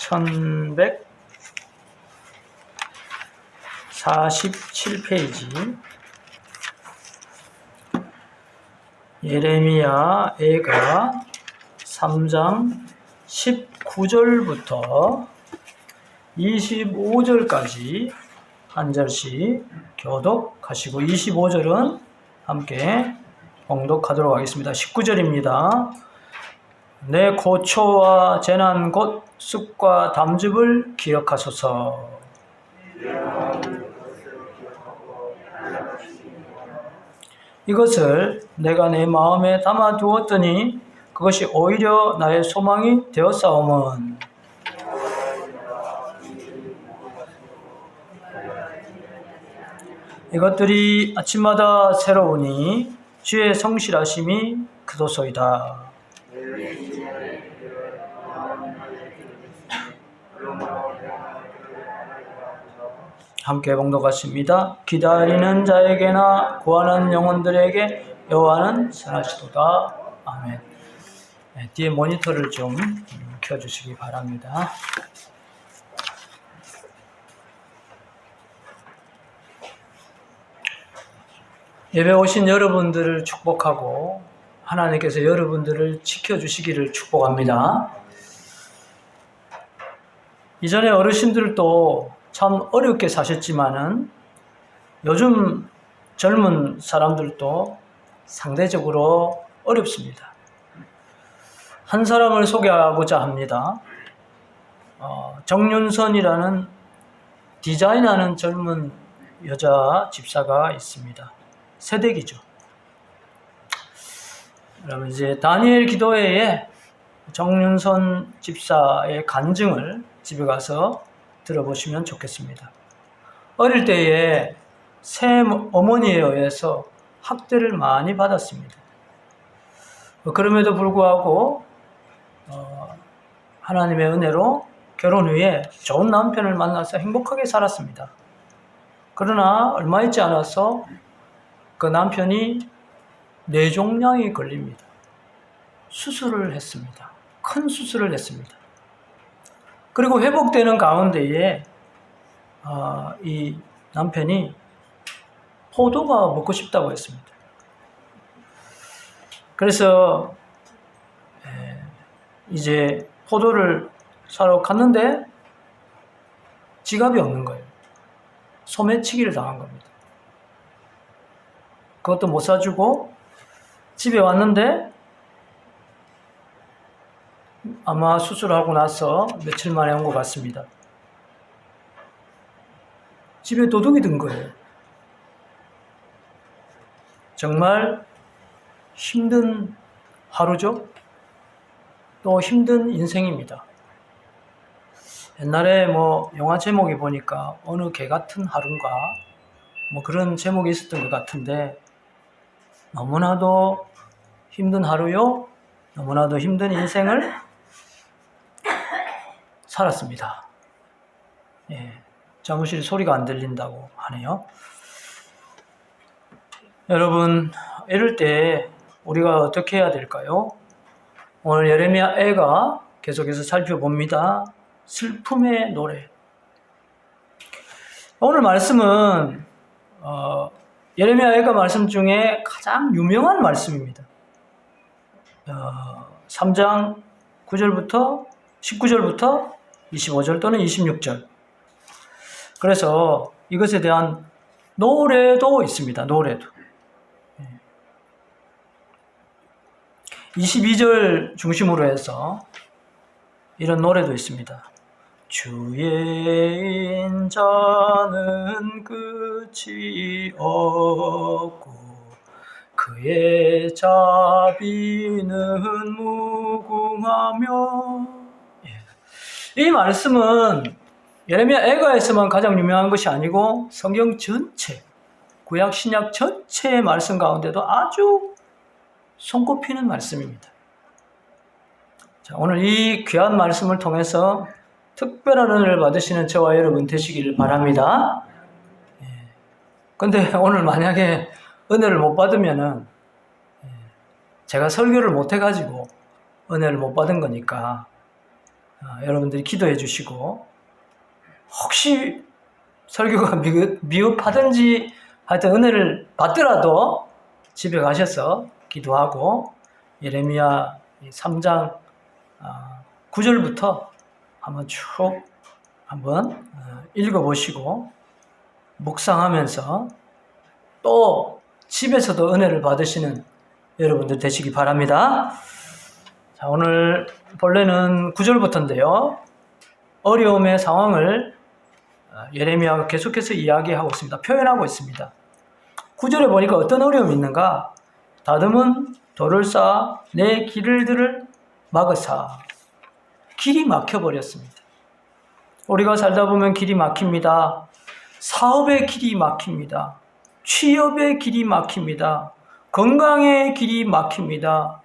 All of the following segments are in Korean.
1147페이지 예레미야애가 3장 19절부터 25절까지 한 절씩 교독하시고 25절은 함께 봉독하도록 하겠습니다. 19절입니다. 내 고초와 재난 곧 쑥과 담즙을 기억하소서. 이것을 내가 내 마음에 담아 두었더니 그것이 오히려 나의 소망이 되었사오면 이것들이 아침마다 새로우니 주의 성실하심이 크도소이다. 함께 봉독하십니다. 기다리는 자에게나 구하는 영혼들에게 여호와는 선하시도다. 아멘. 네, 뒤에 모니터를 좀 켜주시기 바랍니다. 예배 오신 여러분들을 축복하고 하나님께서 여러분들을 지켜주시기를 축복합니다. 이전에 어르신들도 참 어렵게 사셨지만은 요즘 젊은 사람들도 상대적으로 어렵습니다. 한 사람을 소개하고자 합니다. 정윤선이라는 디자인하는 젊은 여자 집사가 있습니다. 새댁이죠. 그러면 이제 다니엘 기도회에 정윤선 집사의 간증을 집에 가서 들어보시면 좋겠습니다. 어릴 때에 새 어머니에 의해서 학대를 많이 받았습니다. 그럼에도 불구하고 하나님의 은혜로 결혼 후에 좋은 남편을 만나서 행복하게 살았습니다. 그러나 얼마 있지 않아서 그 남편이 뇌종양이 걸립니다. 수술을 했습니다. 큰 수술을 했습니다. 그리고 회복되는 가운데에 이 남편이 포도가 먹고 싶다고 했습니다. 그래서 이제 포도를 사러 갔는데 지갑이 없는 거예요. 소매치기를 당한 겁니다. 그것도 못 사주고 집에 왔는데 아마 수술하고 나서 며칠 만에 온 것 같습니다. 집에 도둑이 든 거예요. 정말 힘든 하루죠. 또 힘든 인생입니다. 옛날에 영화 제목이 보니까 어느 개 같은 하루인가 그런 제목이 있었던 것 같은데 너무나도 힘든 하루요. 너무나도 힘든 인생을 살았습니다. 사무실 소리가 안 들린다고 하네요. 여러분, 이럴 때 우리가 어떻게 해야 될까요? 오늘 예레미야애가 계속해서 살펴봅니다. 슬픔의 노래. 오늘 말씀은 예레미야애가 말씀 중에 가장 유명한 말씀입니다. 3장 19절부터 25절 또는 26절. 그래서 이것에 대한 노래도 있습니다. 노래도. 22절 중심으로 해서 이런 노래도 있습니다. 주의 인자는 끝이 없고 그의 자비는 무궁하며. 이 말씀은 예레미야애가에서만 가장 유명한 것이 아니고 성경 전체, 구약 신약 전체의 말씀 가운데도 아주 손꼽히는 말씀입니다. 자, 오늘 이 귀한 말씀을 통해서 특별한 은혜를 받으시는 저와 여러분 되시기를 바랍니다. 근데 오늘 만약에 은혜를 못 받으면은 제가 설교를 못 해가지고 은혜를 못 받은 거니까 여러분들이 기도해 주시고, 혹시 설교가 미흡하든지 하여튼 은혜를 받더라도 집에 가셔서 기도하고 예레미야 3장 9절부터 한번 쭉 한번 읽어보시고 묵상하면서 또 집에서도 은혜를 받으시는 여러분들 되시기 바랍니다. 자, 오늘 본래는 9절부터인데요. 어려움의 상황을 예레미야가 계속해서 이야기하고 있습니다. 표현하고 있습니다. 9절에 보니까 어떤 어려움이 있는가? 다듬은 돌을 쌓아 내 길들을 막으사. 길이 막혀버렸습니다. 우리가 살다 보면 길이 막힙니다. 사업의 길이 막힙니다. 취업의 길이 막힙니다. 건강의 길이 막힙니다.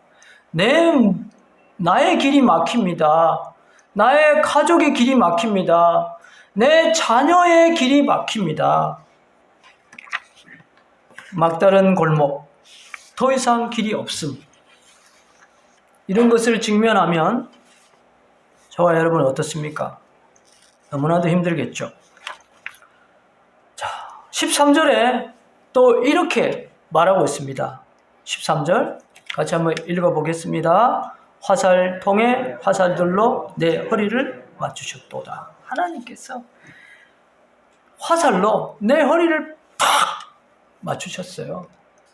나의 길이 막힙니다. 나의 가족의 길이 막힙니다. 내 자녀의 길이 막힙니다. 막다른 골목, 더 이상 길이 없음. 이런 것을 직면하면 저와 여러분 어떻습니까? 너무나도 힘들겠죠. 자, 13절에 또 이렇게 말하고 있습니다. 13절 같이 한번 읽어보겠습니다. 화살통에 화살들로 내 허리를 맞추셨도다. 하나님께서 화살로 내 허리를 팍 맞추셨어요.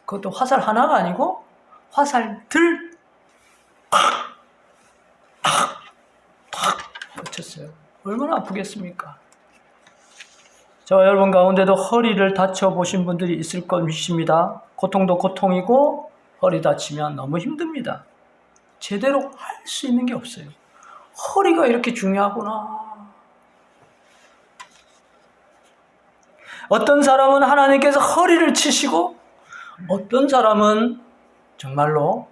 그것도 화살 하나가 아니고 화살들 팍 맞췄어요. 얼마나 아프겠습니까? 저와 여러분 가운데도 허리를 다쳐보신 분들이 있을 것입니다. 고통도 고통이고 허리 다치면 너무 힘듭니다. 제대로 할 수 있는 게 없어요. 허리가 이렇게 중요하구나. 어떤 사람은 하나님께서 허리를 치시고 어떤 사람은 정말로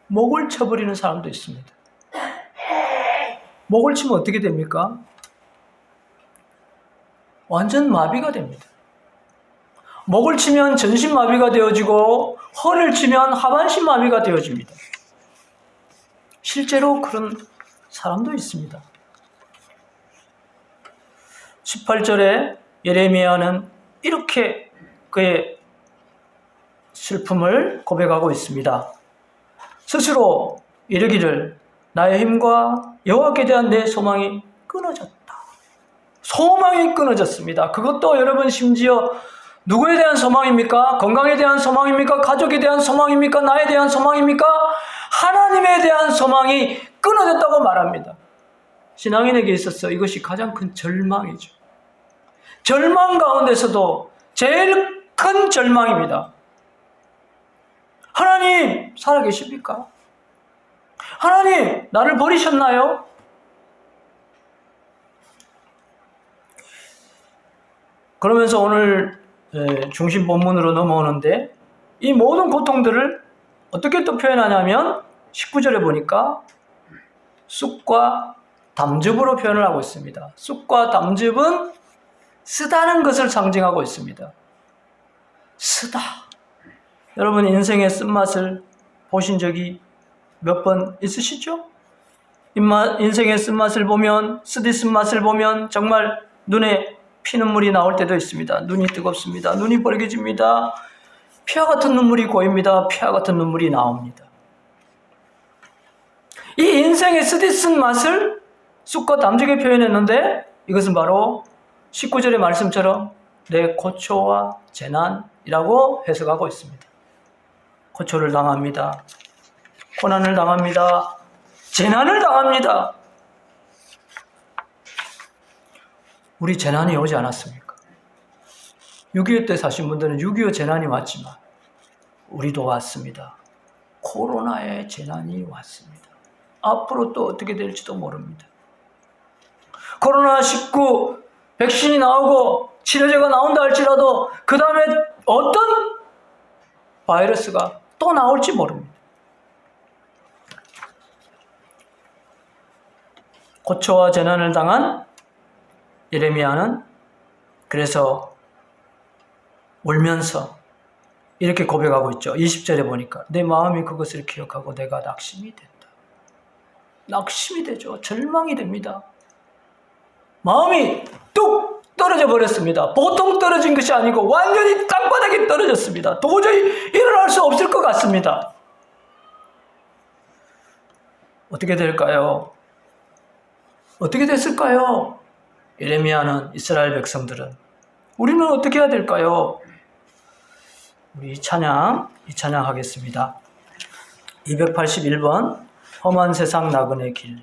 목을 쳐버리는 사람도 있습니다. 목을 치면 어떻게 됩니까? 완전 마비가 됩니다. 목을 치면 전신 마비가 되어지고 허리를 치면 하반신 마비가 되어집니다. 실제로 그런 사람도 있습니다. 18절에 예레미야는 이렇게 그의 슬픔을 고백하고 있습니다. 스스로 이르기를 나의 힘과 여호와께 대한 내 소망이 끊어졌다. 소망이 끊어졌습니다. 그것도 여러분 심지어 누구에 대한 소망입니까? 건강에 대한 소망입니까? 가족에 대한 소망입니까? 나에 대한 소망입니까? 하나님에 대한 소망이 끊어졌다고 말합니다. 신앙인에게 있어서 이것이 가장 큰 절망이죠. 절망 가운데서도 제일 큰 절망입니다. 하나님 살아계십니까? 하나님 나를 버리셨나요? 그러면서 오늘 중심 본문으로 넘어오는데 이 모든 고통들을 어떻게 또 표현하냐면 19절에 보니까 쑥과 담즙으로 표현을 하고 있습니다. 쑥과 담즙은 쓰다는 것을 상징하고 있습니다. 쓰다. 여러분 인생의 쓴맛을 보신 적이 몇 번 있으시죠? 인생의 쓴맛을 보면, 쓰디 쓴맛을 보면 정말 눈에 피눈물이 나올 때도 있습니다. 눈이 뜨겁습니다. 눈이 벌개집니다. 피와 같은 눈물이 고입니다. 피와 같은 눈물이 나옵니다. 이 인생의 쓰디 쓴 맛을 쑥과 담즙에 표현했는데 이것은 바로 19절의 말씀처럼 내 고초와 재난이라고 해석하고 있습니다. 고초를 당합니다. 고난을 당합니다. 재난을 당합니다. 우리 재난이 오지 않았습니까? 6.25 때 사신 분들은 6.25 재난이 왔지만 우리도 왔습니다. 코로나의 재난이 왔습니다. 앞으로 또 어떻게 될지도 모릅니다. 코로나19 백신이 나오고 치료제가 나온다 할지라도 그 다음에 어떤 바이러스가 또 나올지 모릅니다. 고초와 재난을 당한 예레미야는 그래서 울면서 이렇게 고백하고 있죠. 20절에 보니까 내 마음이 그것을 기억하고 내가 낙심이 된다. 낙심이 되죠. 절망이 됩니다. 마음이 뚝 떨어져 버렸습니다. 보통 떨어진 것이 아니고 완전히 땅바닥에 떨어졌습니다. 도저히 일어날 수 없을 것 같습니다. 어떻게 될까요? 어떻게 됐을까요? 예레미야는, 이스라엘 백성들은. 우리는 어떻게 해야 될까요? 우리 이 찬양 하겠습니다. 281번 험한 세상 나그네 길.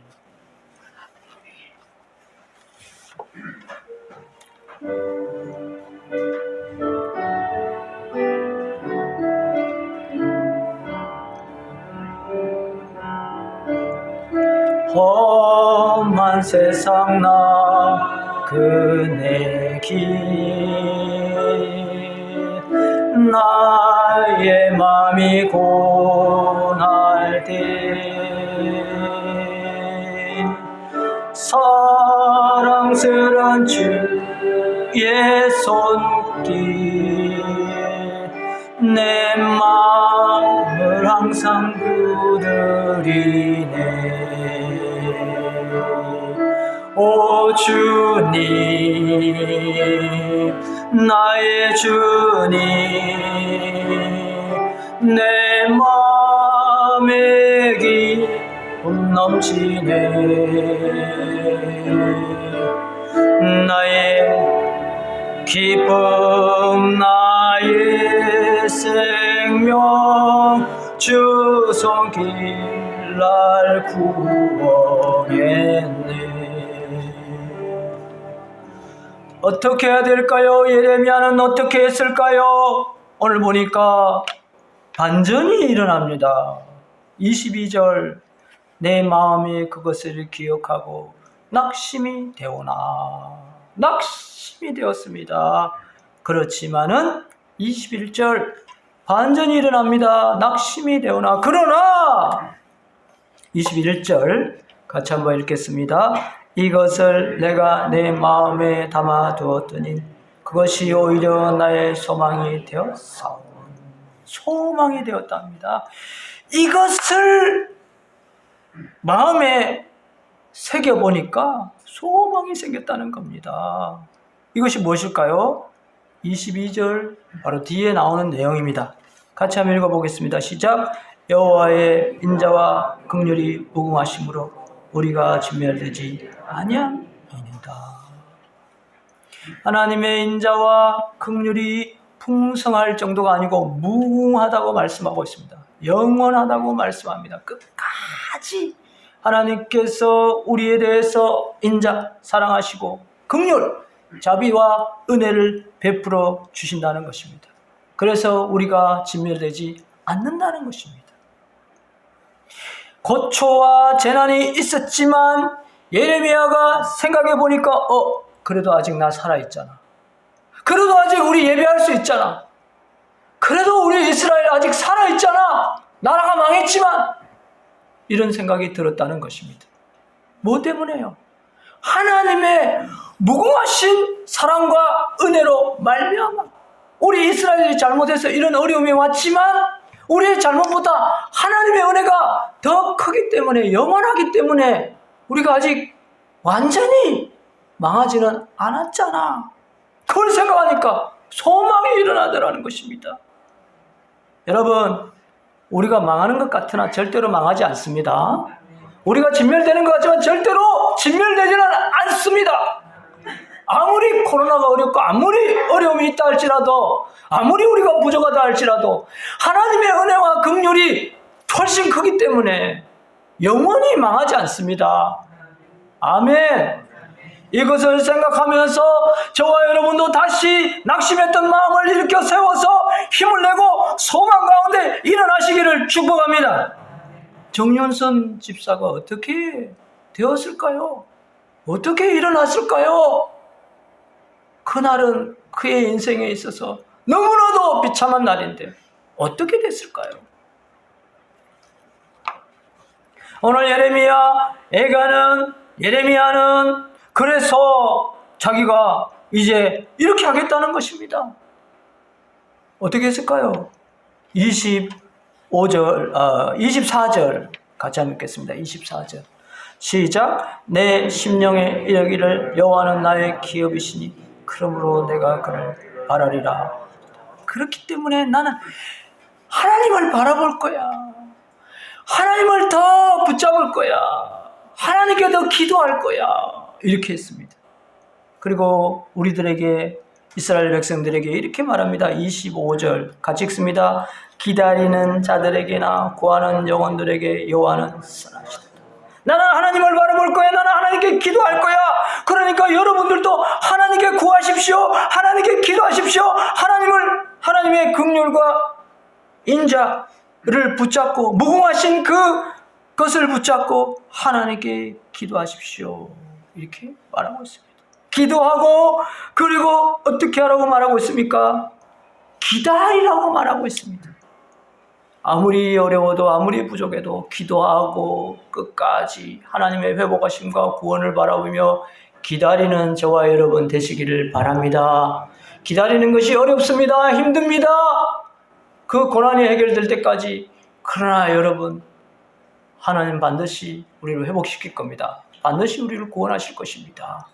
험한 세상 나그네 길, 나의 맘이 고날 때 사랑스런 주의 손길 내 마음을 항상 두드리네. 오 주님, 나의 주님, 내 마음에 기쁨 넘치네. 나의 기쁨, 나의 생명, 주 손길 날 구원했네. 어떻게 해야 될까요? 예레미야는 어떻게 했을까요? 오늘 보니까 반전이 일어납니다. 22절, 내 마음이 그것을 기억하고 낙심이 되오나. 낙심이 되었습니다. 그렇지만은 21절, 반전이 일어납니다. 낙심이 되오나. 그러나 21절 같이 한번 읽겠습니다. 이것을 내가 내 마음에 담아두었더니 그것이 오히려 나의 소망이 되었사오니. 소망이 되었답니다. 이것을 마음에 새겨보니까 소망이 생겼다는 겁니다. 이것이 무엇일까요? 22절 바로 뒤에 나오는 내용입니다. 같이 한번 읽어보겠습니다. 시작. 여호와의 인자와 긍휼이 무궁하심으로 우리가 진멸되지 아니함이니이다. 하나님의 인자와 긍휼이 풍성할 정도가 아니고 무궁하다고 말씀하고 있습니다. 영원하다고 말씀합니다. 끝까지 하나님께서 우리에 대해서 인자, 사랑하시고 긍휼, 자비와 은혜를 베풀어 주신다는 것입니다. 그래서 우리가 진멸되지 않는다는 것입니다. 고초와 재난이 있었지만 예레미야가 생각해 보니까 그래도 아직 나 살아있잖아. 그래도 아직 우리 예배할 수 있잖아. 그래도 우리 이스라엘 아직 살아있잖아. 나라가 망했지만 이런 생각이 들었다는 것입니다. 뭐 때문에요? 하나님의 무궁하신 사랑과 은혜로 말미암아 우리 이스라엘이 잘못해서 이런 어려움이 왔지만 우리의 잘못보다 하나님의 은혜가 더 크기 때문에, 영원하기 때문에 우리가 아직 완전히 망하지는 않았잖아. 그걸 생각하니까 소망이 일어나더라는 것입니다. 여러분, 우리가 망하는 것 같으나 절대로 망하지 않습니다. 우리가 진멸되는 것 같지만 절대로 진멸되지는 않습니다. 아무리 코로나가 어렵고 아무리 어려움이 있다 할지라도, 아무리 우리가 부족하다 할지라도 하나님의 은혜와 긍휼이 훨씬 크기 때문에 영원히 망하지 않습니다. 아멘. 이것을 생각하면서 저와 여러분도 다시 낙심했던 마음을 일으켜 세워서 힘을 내고 소망 가운데 일어나시기를 축복합니다. 정윤선 집사가 어떻게 되었을까요? 어떻게 일어났을까요? 그날은 그의 인생에 있어서 너무나도 비참한 날인데 어떻게 됐을까요? 오늘 예레미야는 그래서 자기가 이제 이렇게 하겠다는 것입니다. 어떻게 했을까요? 24절 같이 한번 읽겠습니다. 24절. 시작. 내 심령에 이르기를 여호와는 나의 기업이시니 그러므로 내가 그를 바라리라. 그렇기 때문에 나는 하나님을 바라볼 거야. 하나님을 더 붙잡을 거야. 하나님께 더 기도할 거야. 이렇게 했습니다. 그리고 우리들에게, 이스라엘 백성들에게 이렇게 말합니다. 25절 같이 읽습니다. 기다리는 자들에게나 구하는 영혼들에게 여호와는 선하시다. 나는 하나님을 바라볼 거야. 나는 하나님께 기도할 거야. 그러니까 여러분들도 하나님께 구하십시오. 하나님께 기도하십시오. 하나님의 긍휼과 인자를 붙잡고 무궁하신 그것을 붙잡고 하나님께 기도하십시오. 이렇게 말하고 있습니다. 기도하고, 그리고 어떻게 하라고 말하고 있습니까? 기다리라고 말하고 있습니다. 아무리 어려워도 아무리 부족해도 기도하고 끝까지 하나님의 회복하심과 구원을 바라보며 기다리는 저와 여러분 되시기를 바랍니다. 기다리는 것이 어렵습니다. 힘듭니다. 그 고난이 해결될 때까지. 그러나 여러분, 하나님 반드시 우리를 회복시킬 겁니다. 반드시 우리를 구원하실 것입니다.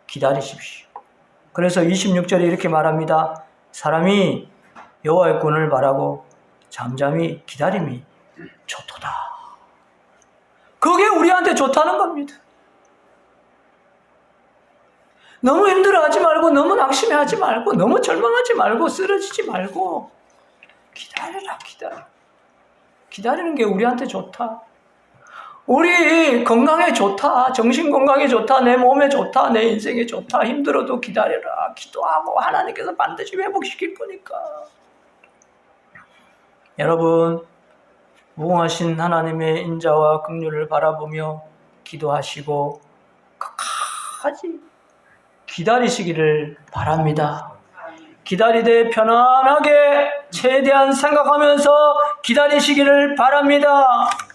기다리십시오. 그래서 26절에 이렇게 말합니다. 사람이 여호와의 구원을 바라고 잠잠히 기다림이 좋도다. 그게 우리한테 좋다는 겁니다. 너무 힘들어하지 말고, 너무 낙심해하지 말고, 너무 절망하지 말고, 쓰러지지 말고 기다려라. 기다리는 게 우리한테 좋다. 우리 건강에 좋다. 정신 건강에 좋다. 내 몸에 좋다. 내 인생에 좋다. 힘들어도 기다려라. 기도하고 하나님께서 반드시 회복시킬 거니까. 여러분, 무궁하신 하나님의 인자와 긍휼을 바라보며 기도하시고 끝까지 기다리시기를 바랍니다. 기다리되 편안하게 최대한 생각하면서 기다리시기를 바랍니다.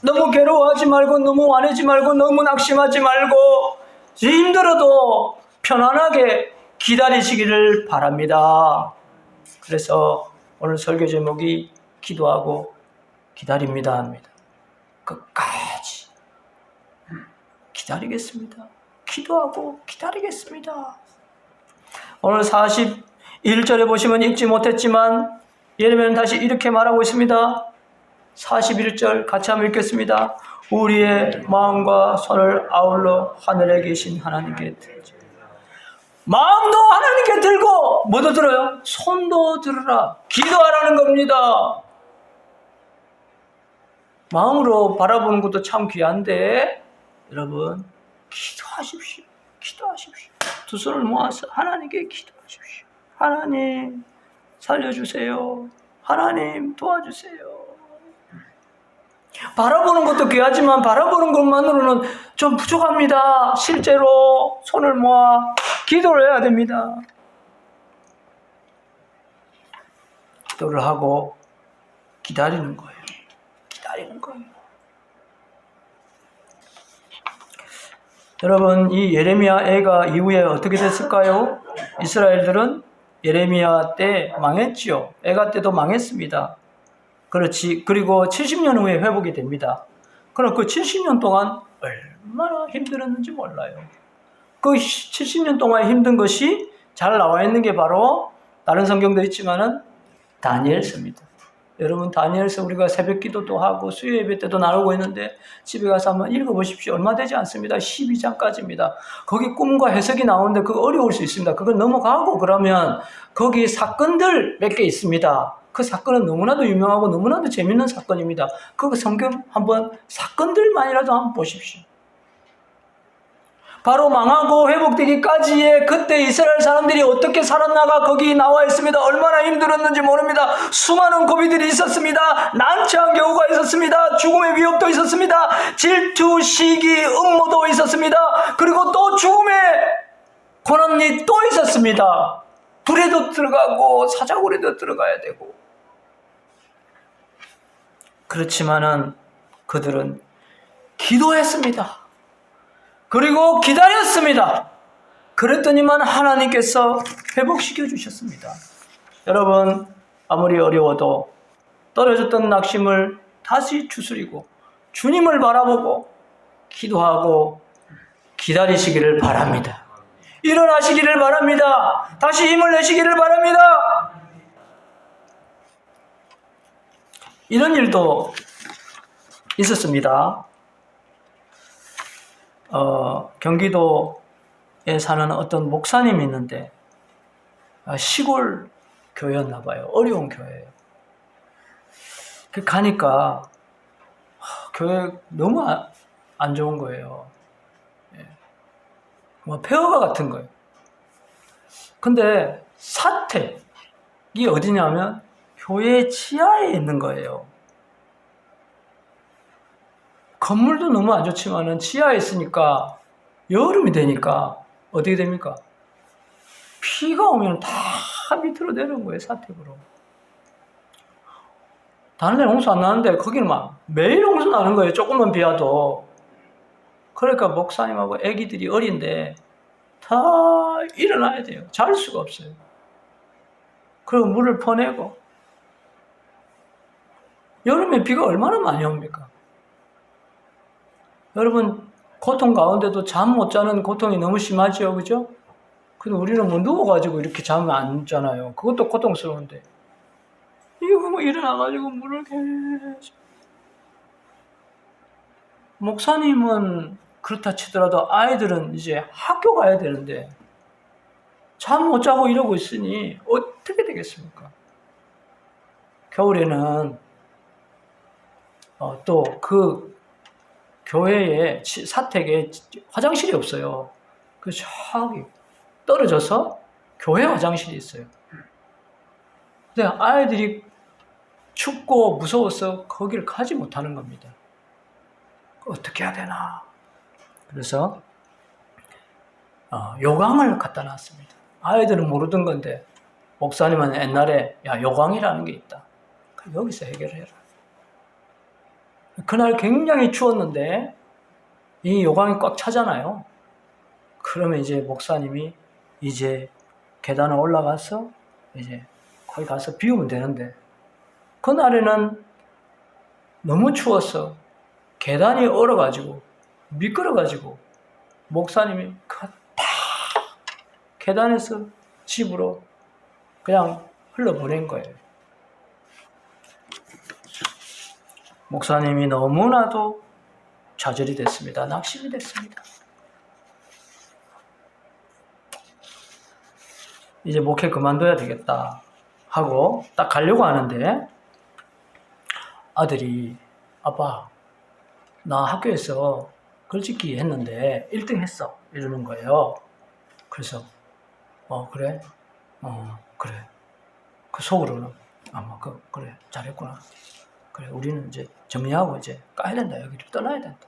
너무 괴로워하지 말고, 너무 화내지 말고, 너무 낙심하지 말고, 힘들어도 편안하게 기다리시기를 바랍니다. 그래서 오늘 설교 제목이 기도하고 기다립니다 합니다. 끝까지 기다리겠습니다. 기도하고 기다리겠습니다. 오늘 41절에 보시면 읽지 못했지만 예레미야는 다시 이렇게 말하고 있습니다. 41절 같이 한번 읽겠습니다. 우리의 마음과 손을 아울러 하늘에 계신 하나님께 들지. 마음도 하나님께 들고 뭐도 들어요? 손도 들으라. 기도하라는 겁니다. 마음으로 바라보는 것도 참 귀한데 여러분, 기도하십시오. 기도하십시오. 두 손을 모아서 하나님께 기도하십시오. 하나님 살려주세요. 하나님 도와주세요. 바라보는 것도 귀하지만 바라보는 것만으로는 좀 부족합니다. 실제로 손을 모아 기도를 해야 됩니다. 기도를 하고 기다리는 거예요. 기다리는 거예요. 여러분, 이 예레미야 애가 이후에 어떻게 됐을까요? 이스라엘들은 예레미야 때 망했지요. 애가 때도 망했습니다. 그렇지. 그리고 70년 후에 회복이 됩니다. 그럼 그 70년 동안 얼마나 힘들었는지 몰라요. 그 70년 동안 힘든 것이 잘 나와 있는 게 바로 다른 성경도 있지만은 다니엘서입니다. 여러분, 다니엘서 우리가 새벽 기도도 하고 수요 예배 때도 나누고 있는데 집에 가서 한번 읽어보십시오. 얼마 되지 않습니다. 12장까지입니다. 거기 꿈과 해석이 나오는데 그거 어려울 수 있습니다. 그걸 넘어가고 그러면 거기 사건들 몇 개 있습니다. 그 사건은 너무나도 유명하고 너무나도 재밌는 사건입니다. 그 성경 한번 사건들만이라도 한번 보십시오. 바로 망하고 회복되기까지의 그때 이스라엘 사람들이 어떻게 살았나가 거기 나와 있습니다. 얼마나 힘들었는지 모릅니다. 수많은 고비들이 있었습니다. 난처한 경우가 있었습니다. 죽음의 위협도 있었습니다. 질투, 시기, 음모도 있었습니다. 그리고 또 죽음의 고난이 또 있었습니다. 불에도 들어가고 사자굴에도 들어가야 되고. 그렇지만은 그들은 기도했습니다. 그리고 기다렸습니다. 그랬더니만 하나님께서 회복시켜 주셨습니다. 여러분, 아무리 어려워도 떨어졌던 낙심을 다시 추스리고 주님을 바라보고 기도하고 기다리시기를 바랍니다. 일어나시기를 바랍니다. 다시 힘을 내시기를 바랍니다. 이런 일도 있었습니다. 경기도에 사는 어떤 목사님이 있는데 시골 교회였나 봐요. 어려운 교회예요. 가니까 교회 너무 안 좋은 거예요. 뭐 폐허가 같은 거예요. 근데 사택이 어디냐면 교회 지하에 있는 거예요. 건물도 너무 안 좋지만은 지하에 있으니까 여름이 되니까 어떻게 됩니까? 비가 오면 다 밑으로 내려온 거예요, 사택으로. 다른 데는 홍수 안 나는데 거기는 막 매일 홍수 나는 거예요, 조금만 비 와도. 그러니까 목사님하고 애기들이 어린데 다 일어나야 돼요. 잘 수가 없어요. 그리고 물을 퍼내고. 여름에 비가 얼마나 많이 옵니까? 여러분, 고통 가운데도 잠 못 자는 고통이 너무 심하지요, 그죠? 근데 우리는 뭐 누워가지고 이렇게 잠을 안 자잖아요. 그것도 고통스러운데. 이거 뭐 일어나가지고 물을 계속. 목사님은 그렇다 치더라도 아이들은 이제 학교 가야 되는데 잠 못 자고 이러고 있으니 어떻게 되겠습니까? 겨울에는 또 그 교회에 사택에 화장실이 없어요. 그래서 저기 떨어져서 교회 화장실이 있어요. 근데 아이들이 춥고 무서워서 거기를 가지 못하는 겁니다. 어떻게 해야 되나? 그래서 요강을 갖다 놨습니다. 아이들은 모르던 건데 목사님은 옛날에 요강이라는 게 있다. 여기서 해결해라. 그날 굉장히 추웠는데 이 요강이 꽉 차잖아요. 그러면 이제 목사님이 이제 계단을 올라가서 이제 거기 가서 비우면 되는데 그날에는 너무 추워서 계단이 얼어가지고 미끄러가지고 목사님이 다 계단에서 집으로 그냥 흘러보낸 거예요. 목사님이 너무나도 좌절이 됐습니다. 낙심이 됐습니다. 이제 목회 그만둬야 되겠다 하고 딱 가려고 하는데 아들이 아빠 나 학교에서 글짓기 했는데 1등 했어 이러는 거예요. 그래서 그래? 그래. 그 속으로는 아마 그래 잘했구나. 그래 우리는 이제 정리하고 이제 까야 된다. 여기를 떠나야 된다.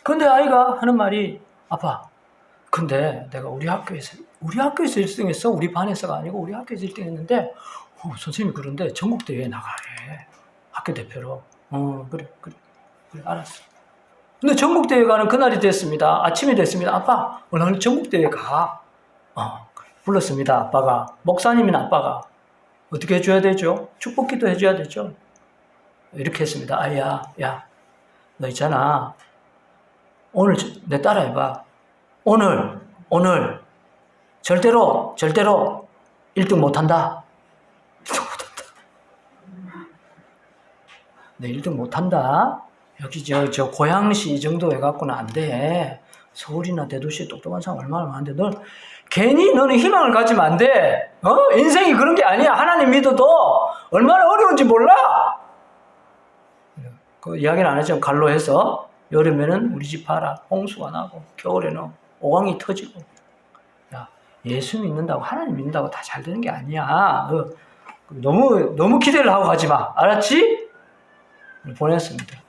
근데 아이가 하는 말이 아빠 근데 내가 우리 학교에서 1등 했어. 우리 반에서가 아니고 우리 학교에서 1등 했는데 선생님이 그런데 전국대회에 나가래. 학교 대표로. 그래 알았어. 근데 전국대회 가는 그날이 됐습니다. 아침이 됐습니다. 아빠 오늘 전국대회 가. 불렀습니다. 아빠가. 목사님이나 아빠가. 어떻게 해줘야 되죠? 축복기도 해줘야 되죠. 이렇게 했습니다. 아이야 너 있잖아. 오늘 내 따라해봐. 오늘 절대로 1등 못한다. 1등 못한다. 네, 1등 못한다. 여기 저 고양시 이 정도 해갖고는 안 돼. 서울이나 대도시에 똑똑한 사람 얼마나 많은데 괜히 너는 희망을 가지면 안 돼. 인생이 그런 게 아니야. 하나님 믿어도 얼마나 어려운지 몰라. 그 이야기는 안 했지만 갈로 해서 여름에는 우리 집 봐라. 홍수가 나고 겨울에는 오강이 터지고. 야, 예수 믿는다고 하나님 믿는다고 다 잘 되는 게 아니야. 너무 기대를 하고 가지 마. 알았지? 보냈습니다.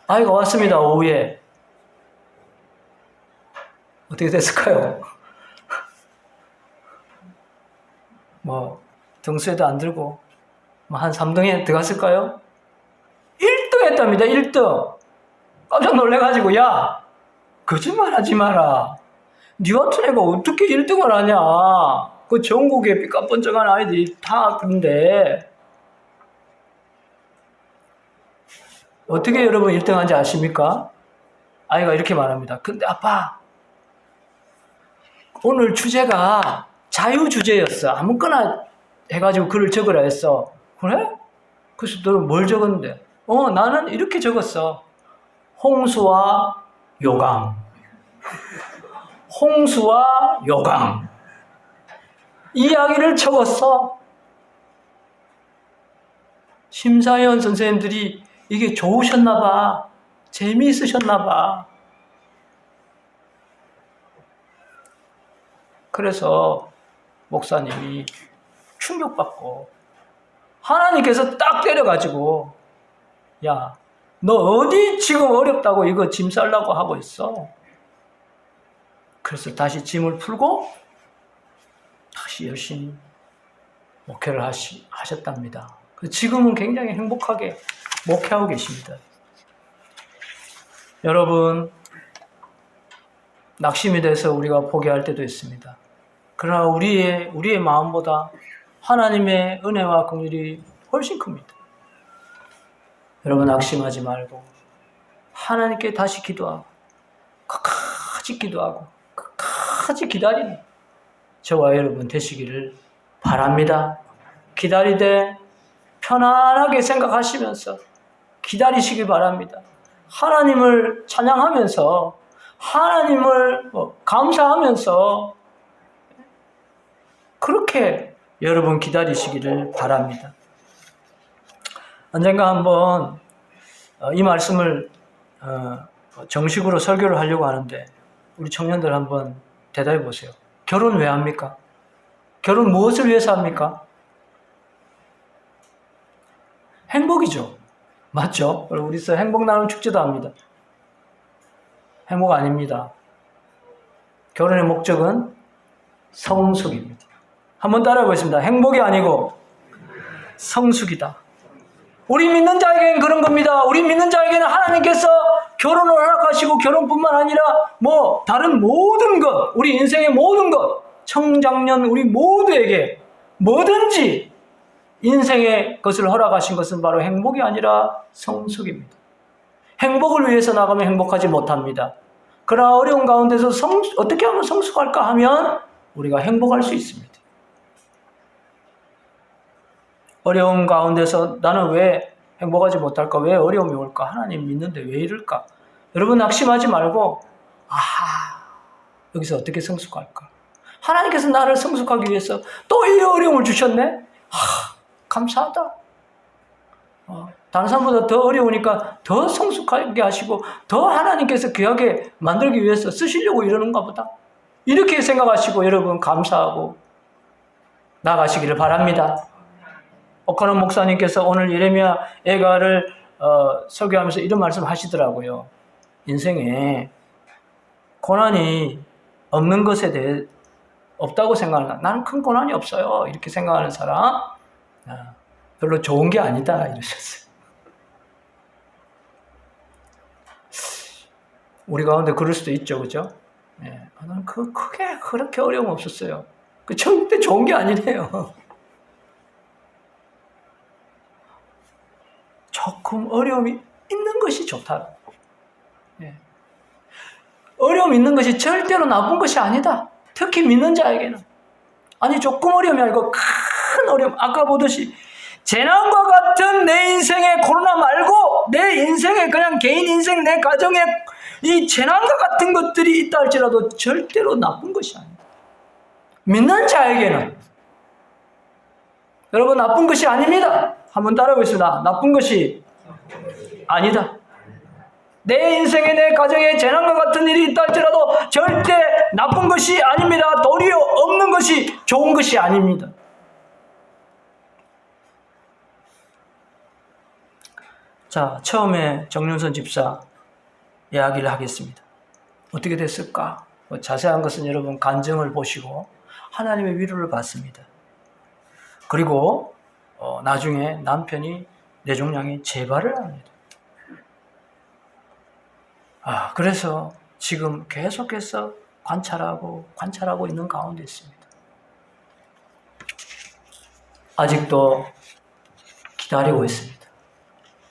아이가 왔습니다. 오후에. 어떻게 됐을까요? 등수에도 안 들고 한 3등에 들어갔을까요? 1등 했답니다. 1등. 깜짝 놀래가지고 야 거짓말하지 마라. 니 같은 애가 어떻게 1등을 하냐. 그 전국에 삐까뻔쩍한 아이들이 다 그런데 어떻게 여러분 1등한지 아십니까? 아이가 이렇게 말합니다. 근데 아빠, 오늘 주제가 자유 주제였어. 아무거나 해가지고 글을 적으라 했어. 그래? 그래서 너는 뭘 적었는데? 나는 이렇게 적었어. 홍수와 요강. 홍수와 요강. 이야기를 적었어. 심사위원 선생님들이 이게 좋으셨나 봐. 재미있으셨나 봐. 그래서 목사님이 충격받고 하나님께서 딱 때려가지고 야, 너 어디 지금 어렵다고 이거 짐 싸려고 하고 있어? 그래서 다시 짐을 풀고 다시 열심히 목회를 하셨답니다. 지금은 굉장히 행복하게 목회하고 계십니다. 여러분, 낙심이 돼서 우리가 포기할 때도 있습니다. 그러나 우리의 마음보다 하나님의 은혜와 긍휼이 훨씬 큽니다. 여러분, 낙심하지 말고 하나님께 다시 기도하고 끝까지 기도하고 끝까지 기다리는 저와 여러분 되시기를 바랍니다. 기다리되 편안하게 생각하시면서 기다리시기 바랍니다. 하나님을 찬양하면서 하나님을 감사하면서 그렇게 여러분 기다리시기를 바랍니다. 언젠가 한번 이 말씀을 정식으로 설교를 하려고 하는데 우리 청년들 한번 대답해 보세요. 결혼 왜 합니까? 결혼 무엇을 위해서 합니까? 행복이죠. 맞죠? 우리서 행복 나눔 축제도 합니다. 행복 아닙니다. 결혼의 목적은 성숙입니다. 한번 따라해 보겠습니다. 행복이 아니고 성숙이다. 우리 믿는 자에게는 그런 겁니다. 우리 믿는 자에게는 하나님께서 결혼을 허락하시고 결혼뿐만 아니라 다른 모든 것, 우리 인생의 모든 것, 청장년 우리 모두에게 뭐든지 인생의 것을 허락하신 것은 바로 행복이 아니라 성숙입니다. 행복을 위해서 나가면 행복하지 못합니다. 그러나 어려운 가운데서 어떻게 하면 성숙할까 하면 우리가 행복할 수 있습니다. 어려운 가운데서 나는 왜 행복하지 못할까? 왜 어려움이 올까? 하나님 믿는데 왜 이럴까? 여러분 낙심하지 말고 여기서 어떻게 성숙할까? 하나님께서 나를 성숙하기 위해서 또 이 어려움을 주셨네? 감사하다. 다른 사람보다 더 어려우니까 더 성숙하게 하시고 더 하나님께서 귀하게 만들기 위해서 쓰시려고 이러는가 보다. 이렇게 생각하시고 여러분 감사하고 나가시기를 바랍니다. 오카노 목사님께서 오늘 예레미야 애가를 설교하면서 이런 말씀 하시더라고요. 인생에 고난이 없는 것에 대해 없다고 생각하는, 나는 큰 고난이 없어요. 이렇게 생각하는 사람 별로 좋은 게 아니다 이러셨어요. 우리 가운데 그럴 수도 있죠, 그죠? 나는 크게 그렇게 어려움 없었어요. 절대 좋은 게 아니래요. 조금 어려움이 있는 것이 좋다. 어려움 있는 것이 절대로 나쁜 것이 아니다. 특히 믿는 자에게는. 아니 조금 어려움이 아니고 큰 어려움. 아까 보듯이 재난과 같은 내 인생의 코로나 말고 내 인생의 그냥 개인 인생 내 가정에 이 재난과 같은 것들이 있다 할지라도 절대로 나쁜 것이 아니다. 믿는 자에게는 여러분 나쁜 것이 아닙니다. 한번 따라해보겠습니다. 나쁜 것이 아니다. 내 인생에 내 가정에 재난과 같은 일이 있다 할지라도 절대 나쁜 것이 아닙니다. 도리어 없는 것이 좋은 것이 아닙니다. 자, 처음에 정윤선 집사 이야기를 하겠습니다. 어떻게 됐을까? 자세한 것은 여러분 간증을 보시고 하나님의 위로를 받습니다. 그리고 나중에 남편이 뇌종양에 재발을 합니다. 그래서 지금 계속해서 관찰하고 있는 가운데 있습니다. 아직도 기다리고 있습니다.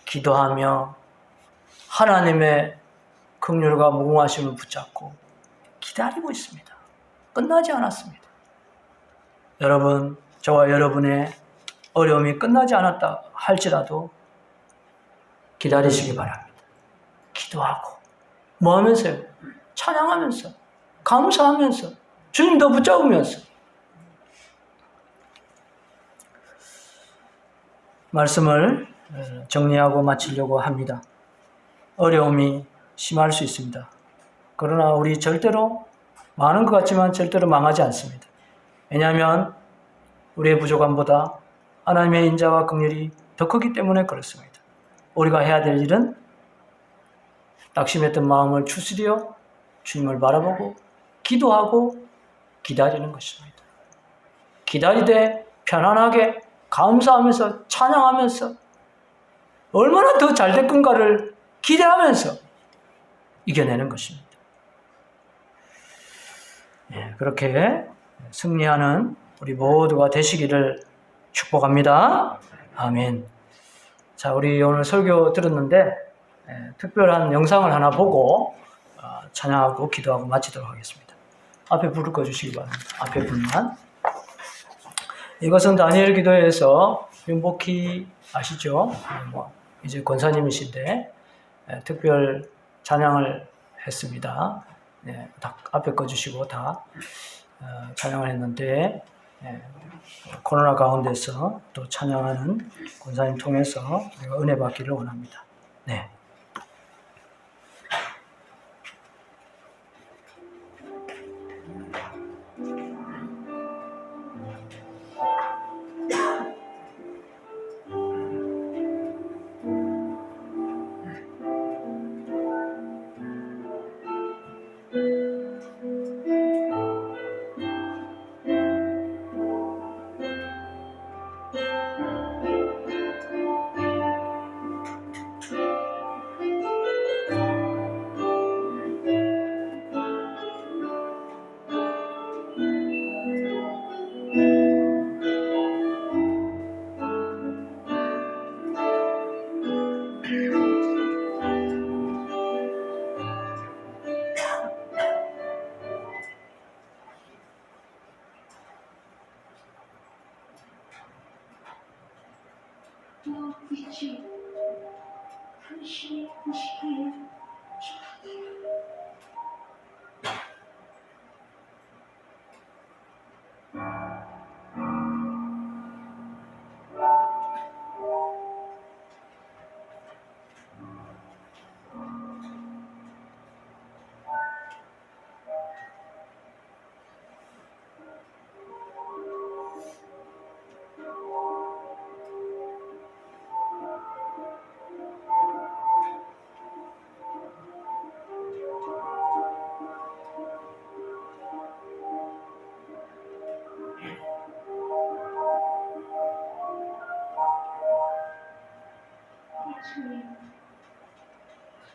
기도하며 하나님의 긍휼과 무궁하심을 붙잡고 기다리고 있습니다. 끝나지 않았습니다. 여러분, 저와 여러분의 어려움이 끝나지 않았다 할지라도 기다리시기 바랍니다. 기도하고 뭐 하면서요? 찬양하면서, 감사하면서, 주님 더 붙잡으면서. 말씀을 정리하고 마치려고 합니다. 어려움이 심할 수 있습니다. 그러나 우리 절대로 많은 것 같지만 절대로 망하지 않습니다. 왜냐하면 우리의 부족함보다 하나님의 인자와 긍휼이 더 크기 때문에 그렇습니다. 우리가 해야 될 일은 낙심했던 마음을 추스려 주님을 바라보고 기도하고 기다리는 것입니다. 기다리되 편안하게 감사하면서 찬양하면서 얼마나 더 잘 될 건가를 기대하면서 이겨내는 것입니다. 그렇게 승리하는 우리 모두가 되시기를 축복합니다. 아멘. 자, 우리 오늘 설교 들었는데 특별한 영상을 하나 보고 찬양하고 기도하고 마치도록 하겠습니다. 앞에 불을 꺼주시기 바랍니다. 앞에 불만. 이것은 다니엘 기도회에서 윤복희 아시죠? 이제 권사님이신데 특별 찬양을 했습니다. 다 앞에 꺼주시고 다 찬양을 했는데 코로나 가운데서 또 찬양하는 권사님 통해서 우리가 은혜 받기를 원합니다. 네. 빛이 당신의 보시기에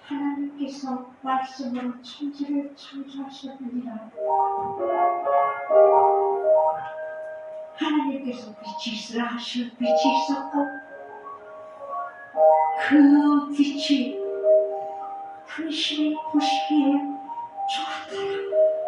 하나님께서 말씀으로 천지를 창조하셨느니라. 하나님께서 빛이 있으라 하시어 빛이 있었고 그 빛이 당신이 보시기에 좋았더라.